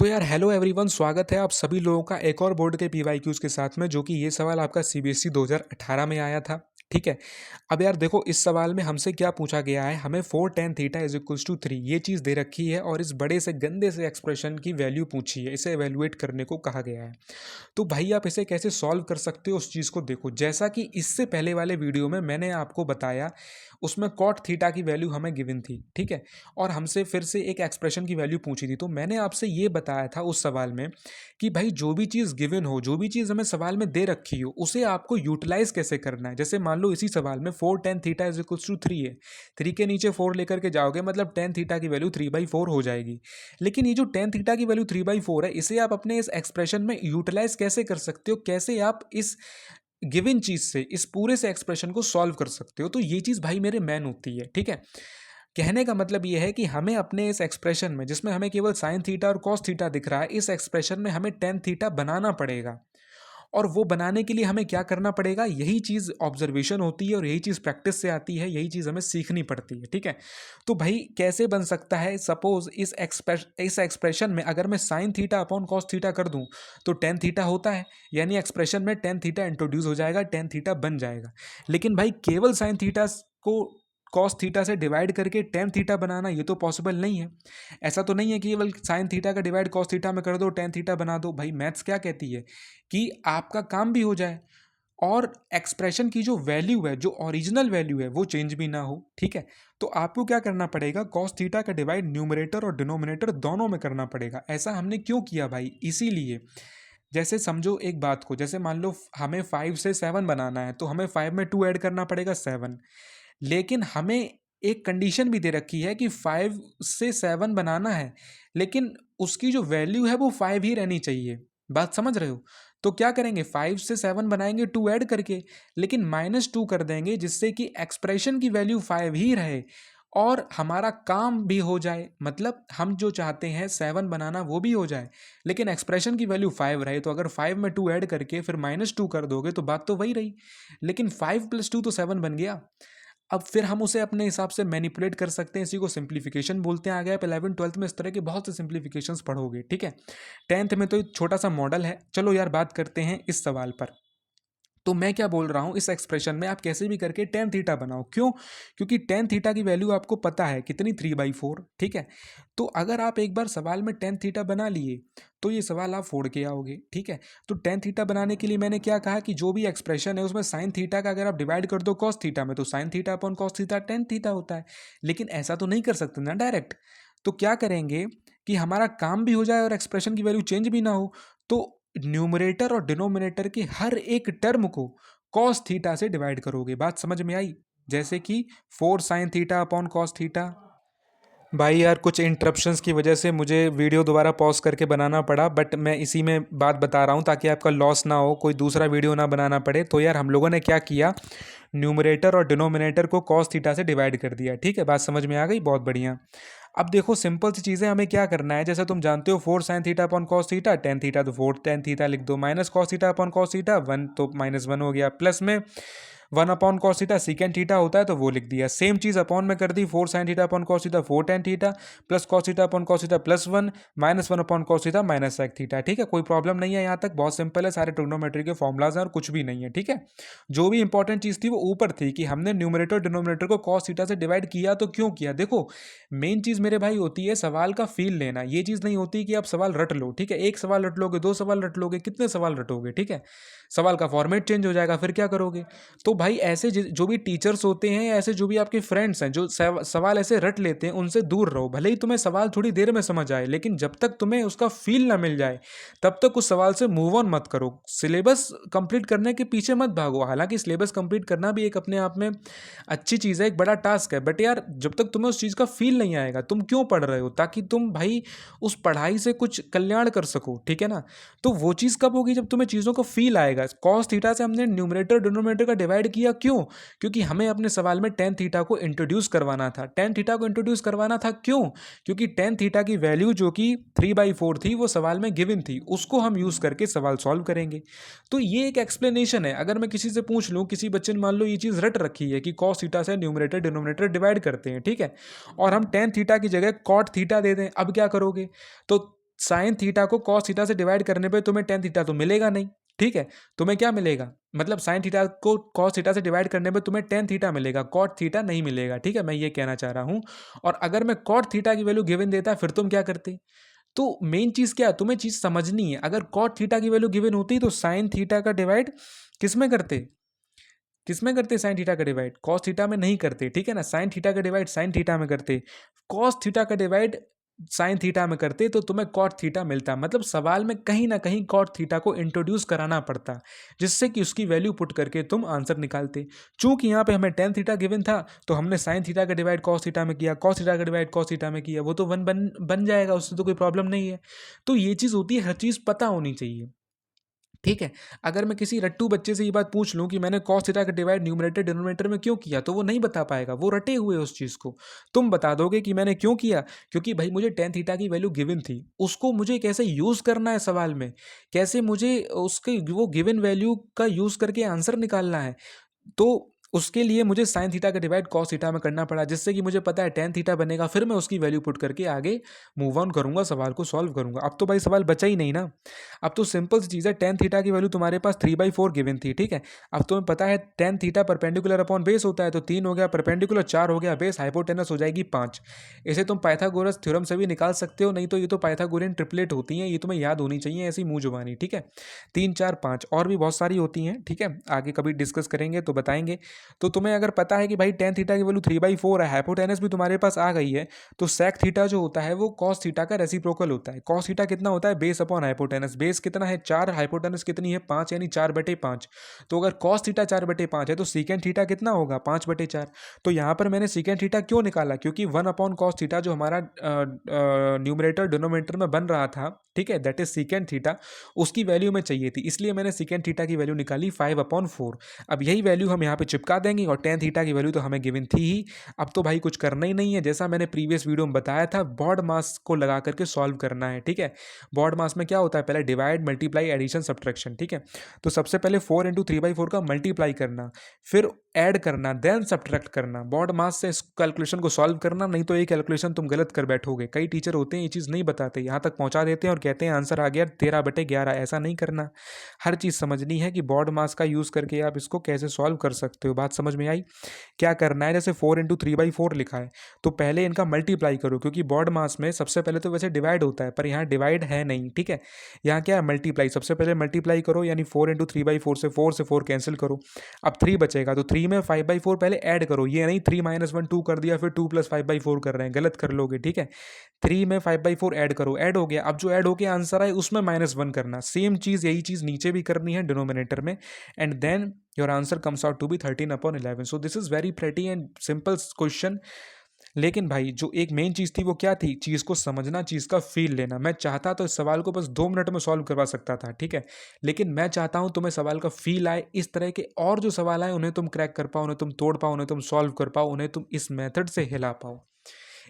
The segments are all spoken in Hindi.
तो यार हेलो एवरीवन, स्वागत है आप सभी लोगों का एक और बोर्ड के पीवाईक्यूज के साथ में। जो कि ये सवाल आपका सीबीएसई 2018 में आया था। ठीक है। अब यार देखो, इस सवाल में हमसे क्या पूछा गया है, हमें 4 tan theta is equals to 3 ये चीज़ दे रखी है और इस बड़े से गंदे से एक्सप्रेशन की वैल्यू पूछी है, इसे एवेलुएट करने को कहा गया है। तो भाई आप इसे कैसे सॉल्व कर सकते हो, उस चीज़ को देखो। जैसा कि इससे पहले वाले वीडियो में मैंने आपको बताया, उसमें कॉट थीटा की वैल्यू हमें गिवन थी। ठीक है। और हमसे फिर से एक एक्सप्रेशन की वैल्यू पूछी थी। तो मैंने आपसे ये बताया था उस सवाल में कि भाई जो भी चीज़ गिवन हो, जो भी चीज़ हमें सवाल में दे रखी हो, उसे आपको यूटिलाइज कैसे करना है। जैसे मान लो इसी सवाल में 4 tan theta is equals to 3 है। 3 के नीचे 4 लेकर के जाओगे, मतलब tan थीटा की वैल्यू 3/4 हो जाएगी। लेकिन ये जो tan थीटा की वैल्यू 3/4 है, इसे आप अपने इस एक्सप्रेशन में यूटिलाइज कैसे कर सकते हो, कैसे आप इस गिवन चीज से, इस पूरे से एक्सप्रेशन को सॉल्व कर सकते हो। तो ये चीज भाई मेरे मैन होती है। ठीक है। कहने का मतलब ये है कि हमें अपने इस एक्सप्रेशन में, जिसमें हमें केवल साइन थीटा और कॉस थीटा दिख रहा है, इस एक्सप्रेशन में हमें टेन थीटा बनाना पड़ेगा। और वो बनाने के लिए हमें क्या करना पड़ेगा, यही चीज़ ऑब्जर्वेशन होती है और यही चीज़ प्रैक्टिस से आती है, यही चीज़ हमें सीखनी पड़ती है। ठीक है। तो भाई कैसे बन सकता है, सपोज इस एक्सप्रेशन में अगर मैं sign theta upon cos theta कर दूं तो टेन थीटा होता है, यानी एक्सप्रेशन में टेन थीटा इंट्रोड्यूस हो जाएगा, टेन थीटा बन जाएगा। लेकिन भाई केवल साइन थीटा को कॉस थीटा से डिवाइड करके टेन थीटा बनाना, ये तो पॉसिबल नहीं है। ऐसा तो नहीं है कि केवल साइन थीटा का डिवाइड कॉस थीटा में कर दो, टेन थीटा बना दो। भाई मैथ्स क्या कहती है कि आपका काम भी हो जाए और एक्सप्रेशन की जो वैल्यू है, जो ओरिजिनल वैल्यू है, वो चेंज भी ना हो। ठीक है। तो आपको क्या करना पड़ेगा, कॉस थीटा का डिवाइड न्यूमरेटर और डिनोमिनेटर दोनों में करना पड़ेगा। ऐसा हमने क्यों किया भाई, इसीलिए जैसे समझो एक बात को, जैसे मान लो हमें 5 से 7 बनाना है, तो हमें 5 में 2 ऐड करना पड़ेगा 7। लेकिन हमें एक कंडीशन भी दे रखी है कि 5 से 7 बनाना है, लेकिन उसकी जो वैल्यू है वो 5 ही रहनी चाहिए। बात समझ रहे हो। तो क्या करेंगे, 5 से 7 बनाएंगे 2 ऐड करके, लेकिन -2 कर देंगे, जिससे कि एक्सप्रेशन की वैल्यू 5 ही रहे और हमारा काम भी हो जाए। मतलब हम जो चाहते हैं 7 बनाना, वो भी हो जाए, लेकिन एक्सप्रेशन की वैल्यू 5 रहे। तो अगर 5 में 2 ऐड करके फिर -2 कर दोगे तो बात तो वही रही, लेकिन 5 + 2 तो 7 बन गया। अब फिर हम उसे अपने हिसाब से मैनिपुलेट कर सकते हैं, इसी को सिंप्लीफिकेशन बोलते हैं। आगे आप 11 12 में इस तरह के बहुत से सिंप्लीफिकेशंस पढ़ोगे। ठीक है। 10th में तो एक छोटा सा मॉडल है। चलो यार बात करते हैं इस सवाल पर। तो मैं क्या बोल रहा हूं, इस एक्सप्रेशन में आप कैसे भी करके टेन थीटा बनाओ। क्यों? क्योंकि टेन थीटा की वैल्यू आपको पता है कितनी, 3/4। ठीक है। तो अगर आप एक बार सवाल में टेन थीटा बना लिए, तो ये सवाल आप फोड़ के आओगे। ठीक है। तो टेन थीटा बनाने के लिए मैंने क्या कहा कि जो भी एक्सप्रेशन है उसमें साइन थीटा का अगर आप डिवाइड कर दो कॉस थीटा में, तो sign theta upon cos theta tan theta होता है। लेकिन ऐसा तो नहीं कर सकते ना डायरेक्ट। तो क्या करेंगे कि हमारा काम भी हो जाए और एक्सप्रेशन की वैल्यू चेंज भी ना हो, तो न्यूमरेटर और डिनोमिनेटर के हर एक टर्म को कॉस थीटा से डिवाइड करोगे। बात समझ में आई? जैसे कि 4 sine theta upon cos theta. भाई यार कुछ इंटरप्शंस की वजह से मुझे वीडियो दोबारा पॉज करके बनाना पड़ा, बट मैं इसी में बात बता रहा हूँ ताकि आपका लॉस ना हो, कोई दूसरा वीडियो ना बनाना पड़े। तो यार हम लोगों ने क्या किया, न्यूमरेटर और डिनोमिनेटर को कॉस थीटा से डिवाइड कर दिया। ठीक है। बात समझ में आ गई, बहुत बढ़िया। अब देखो सिंपल सी चीज़ें, हमें क्या करना है, जैसे तुम जानते हो 4 sine theta upon cos theta, tan theta तो 4 टेन थीटा लिख दो, minus cos theta upon cos theta 1 तो -1 हो गया, प्लस में 1 upon cos theta secant theta होता है तो वो लिख दिया। सेम चीज़ अपॉन में कर दी, 4 sine theta upon cos theta 4 tan theta, plus cos theta upon cos theta +1, -1 upon cos theta minus sec theta. ठीक है। कोई प्रॉब्लम नहीं है यहाँ तक, बहुत सिंपल है, सारे ट्रिग्नोमेट्री के फॉर्मुलाज हैं और कुछ भी नहीं है। ठीक है। जो भी इंपॉर्टेंट चीज़ थी वो ऊपर थी कि हमने न्यूमरेटर डिनोमिनेटर को कॉस थीटा से डिवाइड किया। तो क्यों किया, देखो मेन चीज़ मेरे भाई होती है सवाल का फील लेना। ये चीज़ नहीं होती कि आप सवाल रट लो। ठीक है। एक सवाल रट लोगे, दो सवाल रट लोगे, कितने सवाल रटोगे। ठीक है। सवाल का फॉर्मेट चेंज हो जाएगा, फिर क्या करोगे। तो भाई ऐसे जो भी टीचर्स होते हैं, या ऐसे जो भी आपके फ्रेंड्स हैं जो सवाल ऐसे रट लेते हैं, उनसे दूर रहो। भले ही तुम्हें सवाल थोड़ी देर में समझ आए, लेकिन जब तक तुम्हें उसका फील ना मिल जाए तब तक उस सवाल से मूव ऑन मत करो। सिलेबस कंप्लीट करने के पीछे मत भागो। हालांकि सिलेबस कंप्लीट करना भी एक अपने आप में अच्छी चीज़ है, एक बड़ा टास्क है, बट यार जब तक तुम्हें उस चीज़ का फील नहीं आएगा, तुम क्यों पढ़ रहे हो, ताकि तुम भाई उस पढ़ाई से कुछ कल्याण कर सको। ठीक है ना। तो वो चीज़ कब होगी, जब तुम्हें चीज़ों का फील आएगा। कॉस थीटा से हमने न्यूमरेटर डिनोमिनेटर का डिवाइड किया, क्यों? क्योंकि हमें अपने सवाल में टेन थीटा को इंट्रोड्यूस करवाना था। टेन थीटा को इंट्रोड्यूस करवाना था क्यों? क्योंकि टेन थीटा की वैल्यू जो कि 3/4 थी, वो सवाल में गिवन थी, उसको हम यूज़ करके सवाल सॉल्व करेंगे। तो ये एक एक्सप्लेनेशन है। अगर मैं किसी से पूछ लूँ, किसी बच्चे ने मान लो ये चीज़ रट रखी है कि कॉस थीटा से न्यूमरेटर डिनोमिनेटर डिवाइड करते हैं, ठीक है, और हम टेन थीटा की जगह कॉट थीटा दे दें, अब क्या करोगे? तो साइन थीटा को कॉस थीटा से डिवाइड करने पे तुम्हें टेन थीटा तो मिलेगा नहीं, ठीक है। तुम्हें क्या मिलेगा, मतलब साइन थीटा को कॉस थीटा से डिवाइड करने पे तुम्हें टेन थीटा मिलेगा, कॉट थीटा नहीं मिलेगा, ठीक है, मैं ये कहना चाह रहा हूँ। और अगर मैं कॉट थीटा की वैल्यू गिवन देता फिर तुम क्या करते। तो मेन चीज क्या है, तुम्हें चीज समझनी है। अगर कॉट थीटा की वैल्यू गिवन होती तो साइन थीटा का डिवाइड किस में करते, किस में करते साइन थीटा का डिवाइड, कॉस थीटा में नहीं करते, ठीक है ना। साइन थीटा का डिवाइड साइन थीटा में करते, कॉस थीटा का डिवाइड साइन थीटा में करते तो तुम्हें कॉट थीटा मिलता। मतलब सवाल में कहीं ना कहीं कॉट थीटा को इंट्रोड्यूस कराना पड़ता, जिससे कि उसकी वैल्यू पुट करके तुम आंसर निकालते। चूंकि यहाँ पे हमें टेन थीटा गिवन था तो हमने साइन थीटा का डिवाइड कॉस थीटा में किया, कॉस थीटा का डिवाइड कॉस थीटा में किया, वो तो वन बन जाएगा, उससे तो कोई प्रॉब्लम नहीं है। तो ये चीज़ होती है, हर चीज़ पता होनी चाहिए, ठीक है। अगर मैं किसी रट्टू बच्चे से ये बात पूछ लूं कि मैंने कॉस थीटा का डिवाइड न्यूमरेटर डिनोमिनेटर में क्यों किया, तो वो नहीं बता पाएगा, वो रटे हुए उस चीज़ को। तुम बता दोगे कि मैंने क्यों किया, क्योंकि भाई मुझे टेन थीटा की वैल्यू गिवन थी, उसको मुझे कैसे यूज़ करना है सवाल में, कैसे मुझे उसके वो गिवन वैल्यू का यूज़ करके आंसर निकालना है। तो उसके लिए मुझे साइन थीटा का डिवाइड कॉस थीटा में करना पड़ा, जिससे कि मुझे पता है टेन थीटा बनेगा, फिर मैं उसकी वैल्यू पुट करके आगे मूव ऑन करूंगा, सवाल को सॉल्व करूंगा। अब तो भाई सवाल बचा ही नहीं ना। अब तो सिंपल सी चीज़ है, टेन थीटा की वैल्यू तुम्हारे पास 3/4 गिवन थी, ठीक है। अब तुम्हें पता है tan theta perpendicular upon base होता है, तो 3 हो गया परपेंडिकुलर, 4 हो गया बेस, हाइपोटेनस हो जाएगी 5। इसे तुम पाइथागोरस थ्योरम से भी निकाल सकते हो, नहीं तो ये तो पाइथागोरियन ट्रिपलेट होती हैं, ये तुम्हें याद होनी चाहिए ऐसी मुंह जुबानी, ठीक है। 3 4 5 और भी बहुत सारी होती हैं, ठीक है, आगे कभी डिस्कस करेंगे तो बताएंगे। तो तुम्हें अगर पता है कि भाई टेन थीटा की वैल्यू 3/4 है, हाइपोटेनस भी तुम्हारे पास आ गई है, तो सेक थीटा जो होता है वो कॉस थीटा का रेसिप्रोकल होता है। कॉस थीटा कितना होता है, बेस अपॉन हाइपोटेनस, बेस कितना है 4, हाइपोटेनस कितनी है 5, यानी 4/5। तो अगर कॉस थीटा 4/5 है तो सीकेंड थीटा कितना होगा 5/4। तो यहाँ पर मैंने सीकेंड थीटा क्यों निकाला, क्योंकि 1 अपॉन कॉस थीटा जो हमारा न्यूमरेटर डिनोमिनेटर में बन रहा था, ठीक है, दैट इज सीकेंड थीटा, उसकी वैल्यू में चाहिए थी, इसलिए मैंने सीकेंड थीटा की वैल्यू निकाली 5/4। अब यही वैल्यू हम यहाँ पे चिपका देंगे, और टेन थीटा की वैल्यू तो हमें गिवन थी ही। अब तो भाई कुछ करना ही नहीं है, जैसा मैंने प्रीवियस वीडियो में बताया था, बॉड मास को लगा करके सॉल्व करना है, ठीक है। बॉड मास में क्या होता है, पहले डिवाइड मल्टीप्लाई एडिशन सब्ट्रैक्शन, ठीक है। तो सबसे पहले 4 इंटू 3/4 का मल्टीप्लाई करना, फिर ऐड करना, देन सब्ट्रैक्ट करना, बॉड मास से इस कैलकुलेशन को सॉल्व करना, नहीं तो ये कैलकुलेशन तुम गलत कर बैठोगे। कई टीचर होते हैं ये चीज़ नहीं बताते, यहाँ तक पहुँचा देते हैं और कहते हैं आंसर आ गया 13/11। ऐसा नहीं करना, हर चीज़ समझनी है कि बॉड मास का यूज़ करके आप इसको कैसे सॉल्व कर सकते हो। बात समझ में आई। क्या करना है, जैसे 4 इंटू 3/4 लिखा है, तो पहले इनका मल्टीप्लाई करो, क्योंकि बॉड मास में सबसे पहले तो वैसे डिवाइड होता है, पर यहाँ डिवाइड है नहीं, ठीक है। यहाँ क्या है, मल्टीप्लाई, सबसे पहले मल्टीप्लाई करो, यानी 4 इंटू 3/4 से 4 कैंसिल करो, अब 3 बचेगा, तो 3 में 5/4 पहले ऐड करो, ये नहीं 3 - 1 2 कर दिया फिर 2 + 5/4 कर रहे हैं, गलत कर लोगे, ठीक है। 3 में 5/4 ऐड करो, ऐड हो गया, अब जो ऐड होके आंसर आए उसमें -1 करना, सेम चीज़ यही चीज़ नीचे भी करनी है डिनोमिनेटर में, and then your answer comes out to be 13/11। So this is very pretty and simple question. लेकिन भाई जो एक मेन चीज़ थी वो क्या थी, चीज़ को समझना, चीज़ का फील लेना। मैं चाहता तो इस सवाल को बस 2 मिनट में सॉल्व करवा सकता था, ठीक है, लेकिन मैं चाहता हूँ तुम्हें सवाल का फील आए, इस तरह के और जो सवाल आए उन्हें तुम क्रैक कर पाओ, उन्हें तुम तोड़ पाओ, उन्हें तुम सॉल्व कर पाओ, उन्हें तुम इस मेथड से हिला पाओ।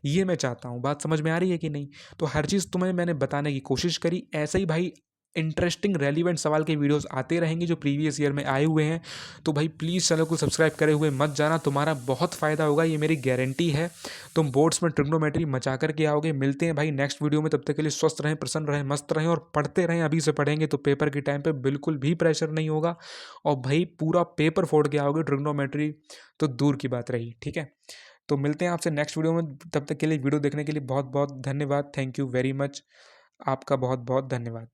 ये मैं चाहता हूँ। बात समझ में आ रही है कि नहीं। तो हर चीज़ तुम्हें मैंने बताने की कोशिश करी। ऐसे ही भाई इंटरेस्टिंग रेलिवेंट सवाल के वीडियोस आते रहेंगे जो प्रीवियस ईयर में आए हुए हैं। तो भाई प्लीज़ चैनल को सब्सक्राइब करे हुए मत जाना, तुम्हारा बहुत फ़ायदा होगा, ये मेरी गारंटी है। तुम बोर्ड्स में ट्रिग्नोमेट्री मचा करके आओगे। मिलते हैं भाई नेक्स्ट वीडियो में, तब तक के लिए स्वस्थ रहें, प्रसन्न रहें, मस्त रहें और पढ़ते रहें। अभी से पढ़ेंगे तो पेपर के टाइम पे बिल्कुल भी प्रेशर नहीं होगा, और भाई पूरा पेपर फोड़ के आओगे। ट्रिग्नोमेट्री तो दूर की बात रही, ठीक है। तो मिलते हैं आपसे नेक्स्ट वीडियो में, तब तक के लिए वीडियो देखने के लिए बहुत बहुत धन्यवाद। थैंक यू वेरी मच, आपका बहुत बहुत धन्यवाद।